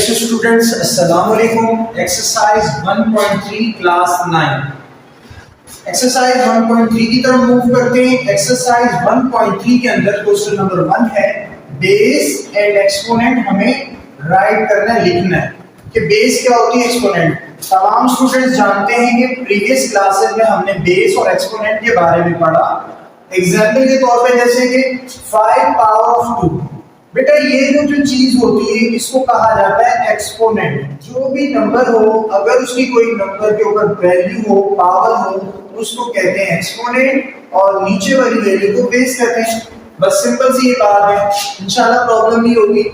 Yes students, अस्सलाम वालेकुम। Exercise 1.3 class 9। Exercise 1.3 की तरफ मूव करते हैं। एक्सरसाइज 1.3 के अंदर क्वेश्चन नंबर 1 है बेस एंड एक्सपोनेंट हमें राइट करना है, लिखना है कि बेस क्या होती है, एक्सपोनेंट। तमाम स्टूडेंट्स जानते हैं कि प्रीवियस क्लासेस में हमने बेस और एक्सपोनेंट के बारे में पढ़ा। एग्जांपल के तौर पे जैसे कि 5 पावर ऑफ 2। बेटा ये जो चीज होती है इसको कहा जाता है एक्सपोनेंट। जो भी नंबर हो, अगर उसकी कोई नंबर के ऊपर वैल्यू हो, पावर हो, उसको कहते हैं एक्सपोनेंट और नीचे वाली वैल्यू को बेस कहते हैं। बस सिंपल सी ये बात है, इंशाल्लाह प्रॉब्लम नहीं होगी।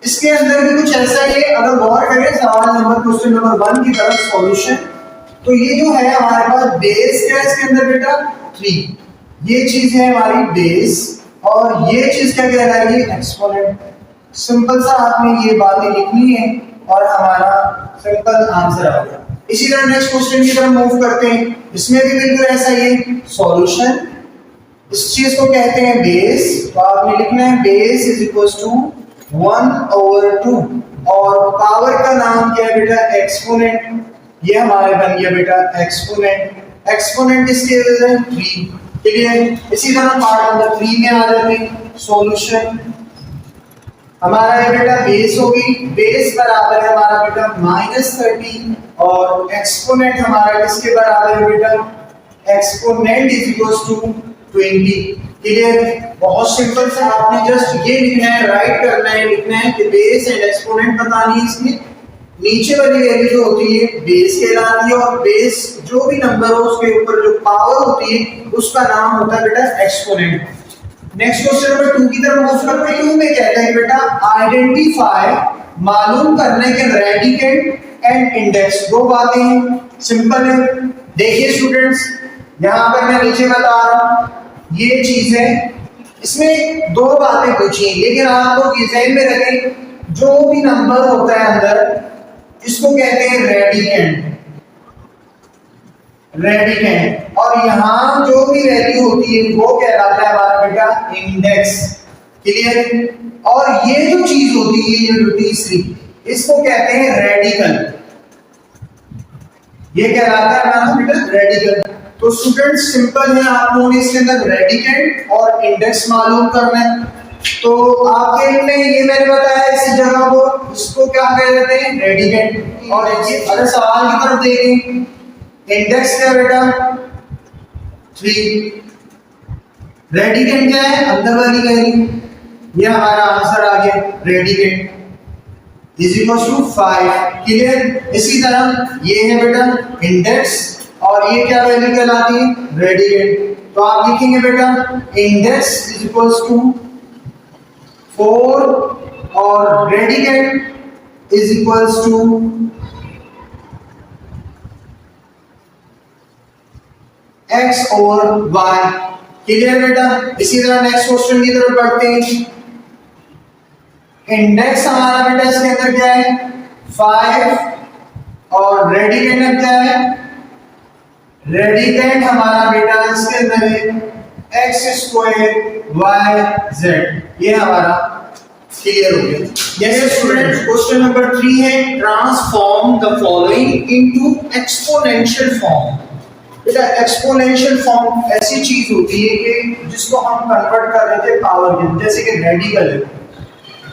इसके अंदर भी कुछ ऐसा ही है। अगर गौर करें सवाल नंबर क्वेश्चन नंबर 1 की तरफ सॉल्यूशन, तो ये जो है हमारे पास बेस क्या है इसके अंदर बेटा 3। ये चीज है हमारी बेस और ये चीज क्या कहलाएगी, एक्सपोनेंट। सिंपल सा आपने ये बातें लिखनी है और हमारा सिंपल आंसर आ गया। इसी तरह नेक्स्ट क्वेश्चन की तरफ मूव करते हैं। इसमें भी बिल्कुल ऐसा ही है सॉल्यूशन। इस चीज को कहते हैं बेस, तो आपने लिखना है बेस इज इक्वल टू 1/2 और पावर का नाम क्या है बेटा, एक्सपोनेंट। ये हमारे बन गया बेटा एक्सपोनेंट। एक्सपोनेंट इसके वजह से 3। क्लियर। इसी तरह पार्ट नंबर 3 में आ जाते हैं सॉल्यूशन। हमारा ये बेटा बेस होगी, बेस बराबर है हमारा बेटा -30 और एक्सपोनेंट हमारा किसके बराबर है बेटा, exponent is equal to 20। Clear. बहुत सिंपल सा, आपने जस्ट ये लिखना है, राइट करना है, लिखना है कि बेस एंड एक्सपोनेंट बतानी है। इसमें नीचे वाली वैल्यू जो होती है बेस कहलाती है और बेस जो भी नंबर हो उसके ऊपर जो पावर होती है उसका नाम होता है बेटा एक्सपोनेंट। नेक्स्ट क्वेश्चन नंबर 2 की तरफ मूव करते हैं। 2 में कहता है बेटा आइडेंटिफाई, मालूम करने के रेडिकेंड एंड इंडेक्स। दो बातें हैं, सिंपल है। देखिए स्टूडेंट्स, यहां पर मैं नीचे बता रहा हूं ये चीज है। इसमें दो बातें पूछी हैं, लेकिन आप लोग ये ध्यान में रखें जो भी नंबर होता है अंदर इसको कहते हैं रेडिकेंड। रेडिकेंड और यहां जो भी वैल्यू होती है वो कहलाता है हमारा बेटा इंडेक्स। क्लियर। और ये जो चीज होती है ये जो तीसरी, इसको कहते हैं रेडिकल। ये कहलाता है हमारा बेटा रेडिकल। तो स्टूडेंट्स सिंपल है, आप लोगों ने इसके अंदर रेडिकेंड और इंडेक्स मालूम करना है। तो आपके में ये मैंने बताया इस जगह को, इसको क्या कह देते हैं, रेडिकेंड। और ये अगर सवाल की तरफ देखें, इंडेक्स क्या बेटा 3, रेडिकेंड क्या है अंदर वाली वैल्यू। ये हमारा आंसर आ गया, radicand is equal to 5। Clear. इसी तरह ये है बेटा इंडेक्स और ये क्या वैल्यू कहलाती है, रेडिकेंड। तो आप लिखेंगे बेटा इंडेक्स इज इक्वल टू 4 और radicand is equals to x और y। क्लियर बेटा। इसी तरह नेक्स्ट क्वेश्चन की तरफ बढ़ते हैं। इंडेक्स हमारा बेटा इसके अंदर क्या है 5 और रेडिकेंड क्या है, रेडिकेंड हमारा बेटा इसके अंदर है x² y z। ये हमारा क्लियर हो गया। यस स्टूडेंट्स, क्वेश्चन नंबर 3 है transform the following into exponential form. बेटा एक्सपोनेंशियल फॉर्म ऐसी चीज होती है कि जिसको हम कन्वर्ट कर रहे थे पावर में, जैसे कि रेडिकल है।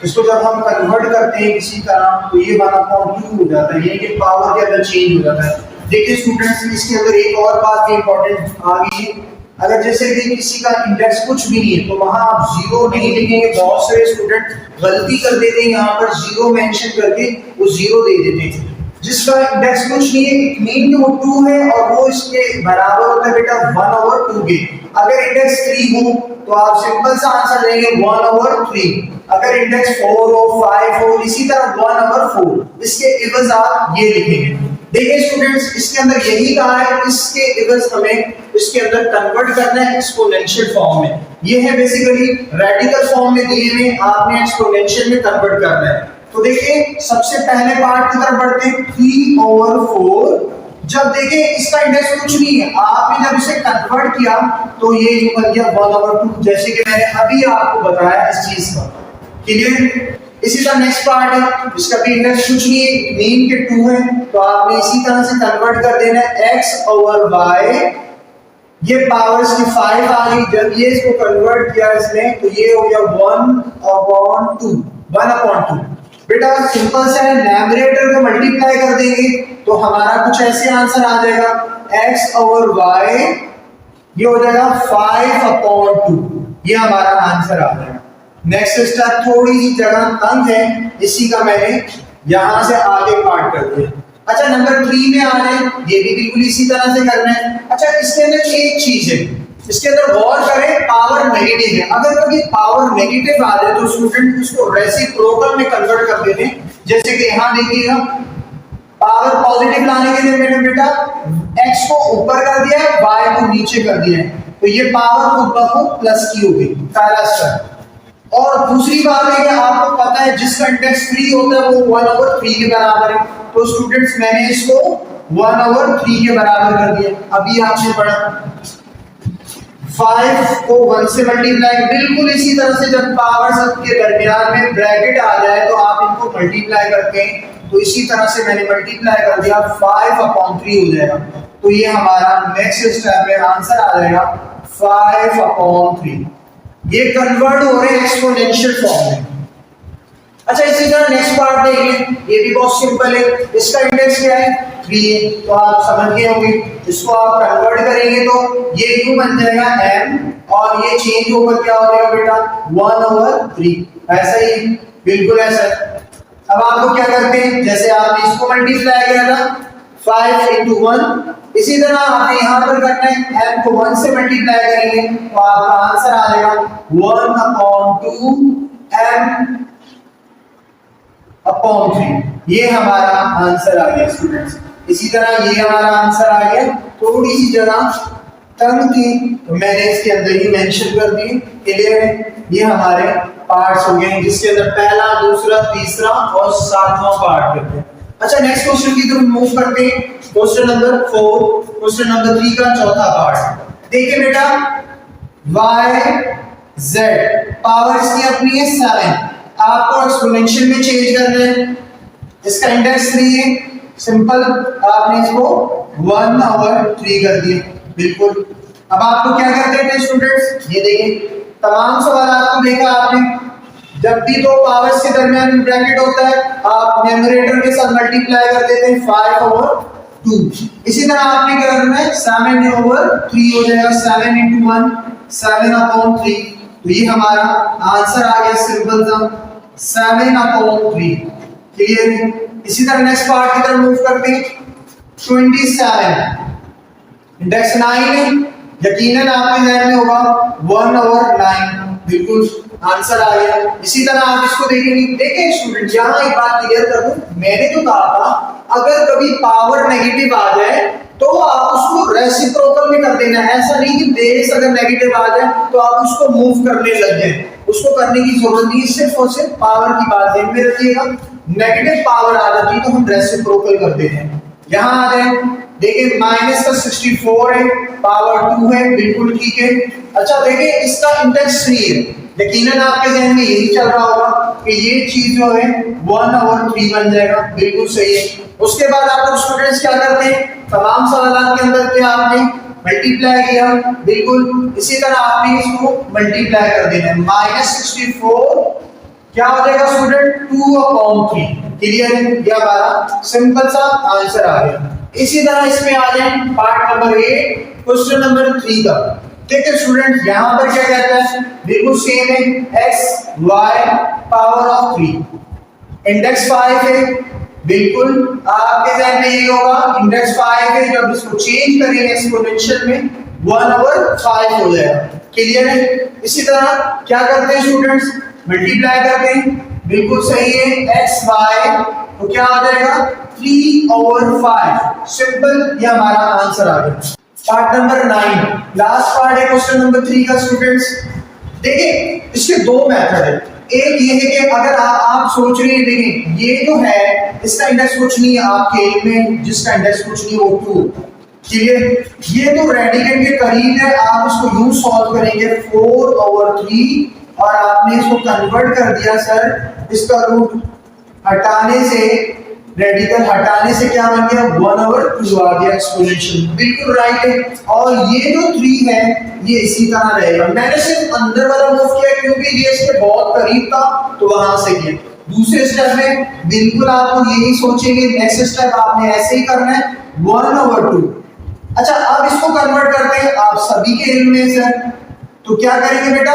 इसको जब हम कन्वर्ट करते हैं किसी तरह तो ये 1/2 हो जाता है, यानी कि पावर के अंदर चेंज हो जाता है। देखिए स्टूडेंट्स, इसके अंदर एक और बात भी इंपॉर्टेंट आ गई है। अगर जैसे कि किसी का इंडेक्स कुछ भी नहीं है तो वहां आप 0 नहीं लिखेंगे। बहुत सारे स्टूडेंट गलती कर देते हैं, यहाँ पर 0 मेंशन करके वो 0 दे देते हैं। जिसका इंडेक्स कुछ नहीं है, इट मीन कि वो 2 है और वो इसके बराबर होता है बेटा 1/2 के। अगर इंडेक्स 3 हो तो आप सिंपल सा आंसर देंगे 1/3। अगर इंडेक्स 4 हो, 5 हो, इसी तरह 1/4। इसके इवज आप ये लिखेंगे। देखिए स्टूडेंट्स, इसके अंदर यही कहा है, इसके इवज हमें इसके अंदर कन्वर्ट करना है एक्सपोनेंशियल फॉर्म में। ये है बेसिकली रेडिकल फॉर्म में दिए हुए, आपने एक्सपोनेंशियल में कन्वर्ट करना है। तो देखिए सबसे पहले पार्ट की तरफ बढ़ते हैं। 3/4 जब देखिए इसका इंडेक्स कुछ नहीं है, आपने जब इसे कन्वर्ट किया तो ये बन गया 1/2, जैसे कि मैंने अभी आपको बताया इस चीज का। क्लियर। इसी तरह नेक्स्ट पार्ट है, इसका भी इंडेक्स कुछ नहीं है, मीन के 2 है, तो आपने इसी तरह से कन्वर्ट कर देना है x ओवर y, ये पावर्स की 5 आ गई। जब ये इसको कन्वर्ट किया इसने तो ये हो गया 1/2, 1/2। बेटा सिंपल से न्यूमरेटर को मल्टीप्लाई कर देंगे तो हमारा कुछ ऐसे आंसर आ जाएगा, x ओवर y ये हो जाएगा 5/2, ये हमारा आंसर आ जाएगा। नेक्स्ट स्टेप थोड़ी सी जगह तंग है, इसी का मैंने यहां से आगे पार्ट कर दिया। अच्छा नंबर 3 में आ रहे हैं, ये भी बिल्कुल इसी तरह से करना है। अच्छा इसके अंदर एक चीज है, इसके अंदर गौर करें, पावर नेगेटिव है। अगर कभी पावर नेगेटिव आ जाए तो स्टूडेंट उसको रेसिप्रोकल में कन्वर्ट कर देते हैं। जैसे कि यहां देखिएगा, पावर पॉजिटिव लाने के लिए मैंने बेटा x को ऊपर कर दिया है, y को नीचे कर दिया है, तो ये पावर खुद ब खुद प्लस की होगी, पहला स्टेप। और दूसरी बात है कि आपको पता है जिसका इंडेक्स 3 होता है वो 1/3 के बराबर है, तो स्टूडेंट्स मैंने इसको 1/3 के बराबर कर दिया। अभी आपने पढ़ा 5 को 1 से मल्टीप्लाई, बिल्कुल इसी तरह से जब पावर सब के दरमियान में ब्रैकेट आ जाए तो आप इनको मल्टीप्लाई करते हैं, तो इसी तरह से मैंने मल्टीप्लाई कर दिया, 5/3 हो जाएगा। तो ये हमारा नेक्स्ट स्टेप में आंसर आ जाएगा 5/3। ये कन्वर्ट हो रहे हैं एक्सपोनेंशियल फॉर्म में। अच्छा इसी तरह नेक्स्ट पार्ट देखिए, ये भी बहुत सिंपल है, इसका इंडेक्स क्या है 3 है, तो आप समझ गए होंगे। इसको आप कन्वर्ट करेंगे तो ये u बन जाएगा m, और ये चेंज होकर क्या हो जाएगा बेटा 1/3, ऐसा ही बिल्कुल ऐसा। अब आपको क्या करते हैं, जैसे आपने इसको मल्टीप्लाई किया था 5 × 1, इसी तरह आपने यहाँ पर करना है, m को 1 से मल्टीप्लाई करेंगे तो आपका आंसर आ जाएगा 1/2m/3, ये हमारा आंसर आ गया स्टूडेंट्स। इसी तरह ये हमारा आंसर आ गया, थोड़ी सी जगह तंग थी तो मैंने इसके अंदर ही मेंशन कर दी, क्लियर है। ये हमारे पार्ट्स हो गए जिसके अंदर पहला, दूसरा, तीसरा और 7वां पार्ट करते हैं। अच्छा नेक्स्ट क्वेश्चन की तरफ मूव करते हैं, क्वेश्चन नंबर 4, क्वेश्चन नंबर 3 का चौथा पार्ट। देखिए बेटा y z पावर इसकी अपनी है 7, आपको एक्सपोनेंशियल में चेंज करना है, इसका इंडेक्स 3 है, सिंपल आपने इसको 1/3 कर दिया, बिल्कुल। अब आपको क्या करते थे स्टूडेंट्स, ये देखिए तमाम सवाल आपको देखा आपने, जब भी दो पावर्स के दरमियान ब्रैकेट होता है आप न्यूमरेटर के साथ मल्टीप्लाई कर देते हैं 5/2। इसी तरह आपने क्या करना है 7/3 हो जाएगा, 7 × 1 7/3, तो ये हमारा आंसर आ गया सिंपल सा 7/3, क्लियर है। इसी तरह नेक्स्ट पार्ट की तरफ मूव करते हैं, 27 इंडेक्स 9 है, यकीनन आपके ध्यान में होगा 1/9, बिल्कुल आंसर आ गया। इसी तरह आप इसको देखेंगे, देखिए स्टूडेंट यहाँ एक बात क्लियर कर दूं, मैंने जो कहा था अगर कभी पावर नेगेटिव आ जाए तो आप उसको रेसिप्रोकल में कर देना है, ऐसा नहीं कि बेस अगर नेगेटिव आ जाए तो आप उसको मूव करने लग जाए, उसको करने की जरूरत नहीं, सिर्फ और सिर्फ पावर की बात ध्यान में रखिएगा। नेगेटिव पावर आ जाती है तो हम रेसिप्रोकल कर देते हैं। यहाँ आ जाए, देखिए माइनस का 64 है, पावर 2 है, बिल्कुल ठीक है। अच्छा देखिए इसका इंडेक्स 3 है, यकीनन आपके ज़हन में यही चल रहा होगा कि ये चीज जो है 1/3 बन जाएगा, बिल्कुल सही है। उसके बाद आप लोग स्टूडेंट्स क्या करते हैं, तमाम सवालों के अंदर क्या आपने मल्टीप्लाई किया, बिल्कुल इसी तरह आपने इसको मल्टीप्लाई कर देना है, -64 क्या हो जाएगा स्टूडेंट 2/3, क्लियर है। ये हमारा सिंपल सा आंसर आ गया। इसी तरह इसमें आ जाए पार्ट नंबर 8 क्वेश्चन नंबर 3 का। देखिए स्टूडेंट यहाँ पर क्या कहता है, बिल्कुल सेम है, x y power of 3, index 5 है, बिल्कुल आपके ध्यान में ये होगा इंडेक्स 5 है, जब इसको चेंज करेंगे एक्सपोनेंशियल में 1/5 हो जाएगा, क्लियर है। इसी तरह क्या करते हैं स्टूडेंट्स, मल्टीप्लाई करते हैं, बिल्कुल सही है, x y तो क्या आ जाएगा 3/5, सिंपल, ये हमारा आंसर आ गया। पार्ट नंबर 9 लास्ट पार्ट है क्वेश्चन नंबर 3 का स्टूडेंट्स। देखिए इसके दो मेथड है, एक ये है कि अगर आप सोच रहे हैं, देखिए ये जो है इसका इंडेक्स कुछ नहीं है, आपके में जिसका इंडेक्स कुछ नहीं वो 2, क्लियर। ये तो रेडिकेंड के करीब है, आप इसको यूं सॉल्व करेंगे 4/3 और आपने इसको कन्वर्ट कर दिया सर, इसका रूट हटाने से, रेडिकल हटाने से क्या बन गया 1/2 आ गया एक्सपोनेंशियल। बिल्कुल राइट है। और ये जो 3 है ये इसी तरह रहेगा। मैंने सिर्फ अंदर वाला मूव किया क्योंकि ये इसके बहुत करीब था तो वहां से किया। दूसरे स्टेप में बिल्कुल आपको यही सोचेंगे, नेक्स्ट स्टेप आपने ऐसे ही करना है 1/2। अच्छा अब इसको कन्वर्ट करते हैं, आप सभी के इल्म में सर, तो क्या करेंगे बेटा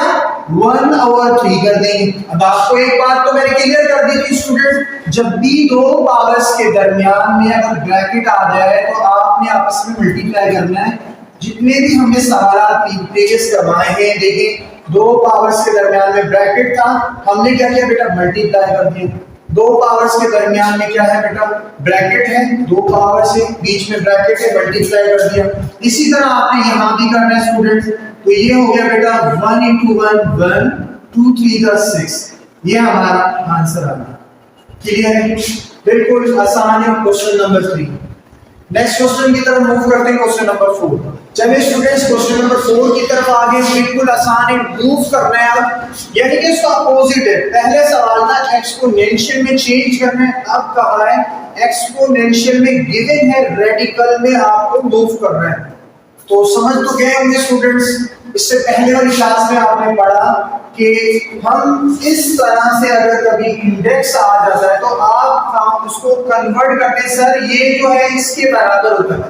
1/3 कर देंगे। अब आपको एक बात तो मैंने क्लियर कर दी थी स्टूडेंट, जब भी दो पावर्स के दरमियान में अगर ब्रैकेट आ जाए तो आपने आपस में मल्टीप्लाई करना है। जितने भी हमने सवाल प्रीवियस करवाए हैं, देखिए दो पावर्स के दरमियान में ब्रैकेट था, हमने क्या किया बेटा मल्टीप्लाई कर दिया। दो पावर्स के दरमियान में क्या है बेटा ब्रैकेट है, दो पावर्स है बीच में ब्रैकेट है, मल्टीप्लाई कर दिया। इसी तरह आपने यहां भी करना है स्टूडेंट। तो ये हो गया बेटा 1 × 1 1, 2 3 6, ये हमारा आंसर आ गया। क्लियर है? बिल्कुल आसान है। Question number 3। नेक्स्ट क्वेश्चन की तरफ मूव करते हैं, क्वेश्चन नंबर 4। चलिए स्टूडेंट्स क्वेश्चन नंबर 4 की तरफ आगे, बिल्कुल आसान है, मूव करना है अब, यानी कि इसका अपोजिट है। पहले सवाल था एक्सपोनेंशियल में चेंज करना है, अब कहा है एक्सपोनेंशियल में गिवन है रेडिकल में आपको मूव करना है। तो समझ तो गए होंगे स्टूडेंट्स, इससे पहले वाली क्लास में आपने पढ़ा कि हम इस तरह से अगर कभी इंडेक्स आ जाता है तो आप उसको कन्वर्ट करते सर ये जो है इसके बराबर होता है।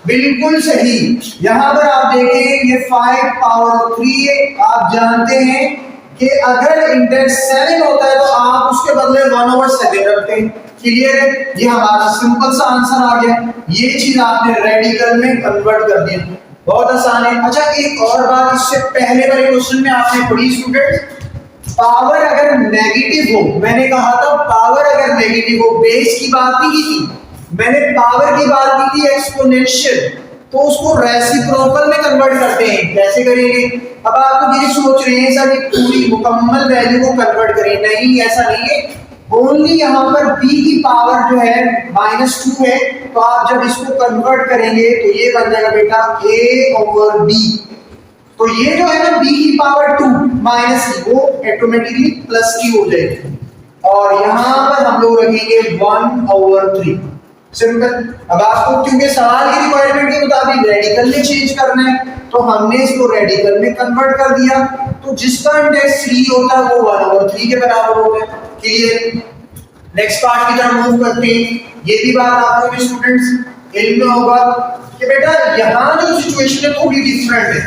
बिल्कुल सही। यहां पर आप देखें ये 5/3 है। आप जानते हैं कि अगर इंडेक्स 7 होता है तो आप उसके बदले 1/7 रखते हैं। क्लियर है? ये हमारा सिंपल सा आंसर आ गया। ये चीज आपने रेडिकल में कन्वर्ट कर दिया, बहुत आसान है। अच्छा एक और बात, इससे पहले वाले क्वेश्चन में आपने पढ़ी स्टूडेंट, पावर अगर नेगेटिव हो, मैंने कहा था पावर अगर नेगेटिव हो, बेस की बात नहीं की थी मैंने, पावर की बात की थी एक्सपोनेंशियल, तो उसको रेसिप्रोकल में कन्वर्ट करते हैं। कैसे करेंगे? अब आप ये सोच रहे हैं सर पूरी मुकम्मल वैल्यू को कन्वर्ट करें, नहीं ऐसा नहीं है। ओनली यहाँ पर b की पावर जो है -2 है, तो आप जब इसको कन्वर्ट करेंगे तो ये बन जाएगा बेटा a/b। तो ये जो है ना b की पावर 2 माइनस वो ऑटोमेटिकली प्लस की हो जाएगी, और यहाँ पर हम लोग रखेंगे 1/3। सिंपल। अब आपको क्योंकि सवाल की रिक्वायरमेंट के मुताबिक रेडिकल में चेंज करना है तो हमने इसको रेडिकल में कन्वर्ट कर दिया, तो जिसका इंडेक्स 3 होता है वो 1/3 के बराबर हो गया। क्लियर? नेक्स्ट पार्ट की तरफ मूव करते हैं। ये भी बात आपको भी स्टूडेंट्स इल्म में होगा कि बेटा यहाँ जो सिचुएशन है थोड़ी डिफरेंट है।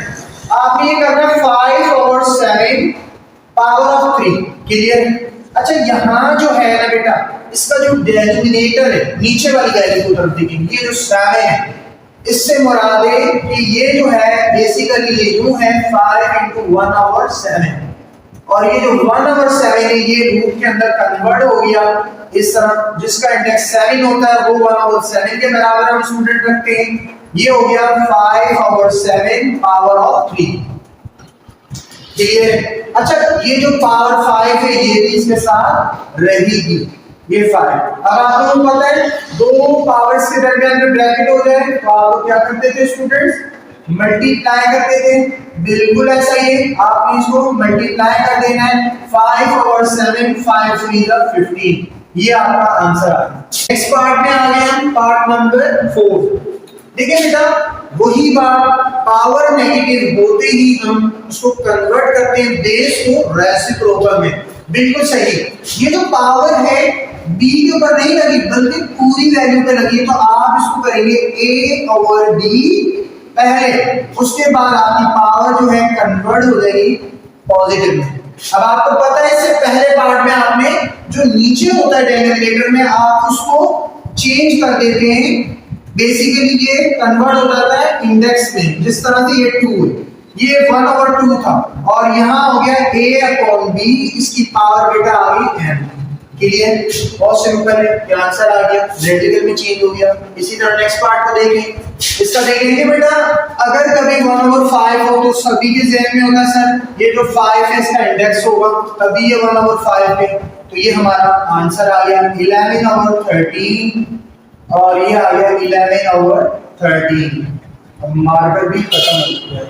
आपने ये करना है 5/7 पावर ऑफ 3। क्लियर? अच्छा यहाँ जो है ना बेटा इसका जो डिनोमिनेटर है, नीचे वाली वैल्यू को तरफ देखेंगे, ये जो 7 है इससे मुराद है कि ये जो है बेसिकली ये यूं है 5 × 1/7, और ये जो 1/7 है ये रूट के अंदर कन्वर्ट हो गया इस तरह, जिसका इंडेक्स 7 होता है वो 1/7 के बराबर हम स्टूडेंट रखते हैं। ये हो गया 5/7 पावर ऑफ 3। क्लियर? अच्छा ये जो पावर 5 है ये भी इसके साथ रहेगी, ये 5। अब आप लोगों को पता है दो पावर्स के दरमियान में ब्रैकेट हो जाए तो आप क्या करते थे स्टूडेंट्स? मल्टीप्लाई करते थे। बिल्कुल ऐसा ही है, आपने इसको मल्टीप्लाई कर देना है। 5/7 5 3 15, ये आपका आंसर आ गया। नेक्स्ट पार्ट में आ गए हम, पार्ट नंबर 4। देखिए बेटा वही बात, पावर नेगेटिव होते ही हम उसको कन्वर्ट करते हैं बेस को रेसिप्रोकल में। बिल्कुल सही। ये जो पावर है b के ऊपर नहीं लगी बल्कि पूरी वैल्यू पे लगी, तो आप इसको करेंगे a/d पहले, उसके बाद आपकी पावर जो है कन्वर्ट हो जाएगी पॉजिटिव में। अब आपको पता है इससे पहले पार्ट में आपने जो नीचे होता है डिनोमिनेटर में आप उसको चेंज कर देते हैं, बेसिकली ये कन्वर्ट हो जाता है इंडेक्स में। जिस तरह से ये 2 है, ये 1/2 था और यहाँ हो गया a/b, इसकी पावर बेटा आ गई m। क्लियर? बहुत सिंपल है, ये आंसर आ गया, रेडिकल में चेंज हो गया। इसी तरह नेक्स्ट पार्ट को देखें। इसका देखेंगे बेटा अगर कभी 1/5 हो तो सभी के ज़हन में होगा सर ये जो 5 है इसका इंडेक्स होगा, तभी ये 1/5 है। तो ये हमारा आंसर आ गया 11/13, और ये आ गया 11/13। अब मार्कर भी खत्म हो गया।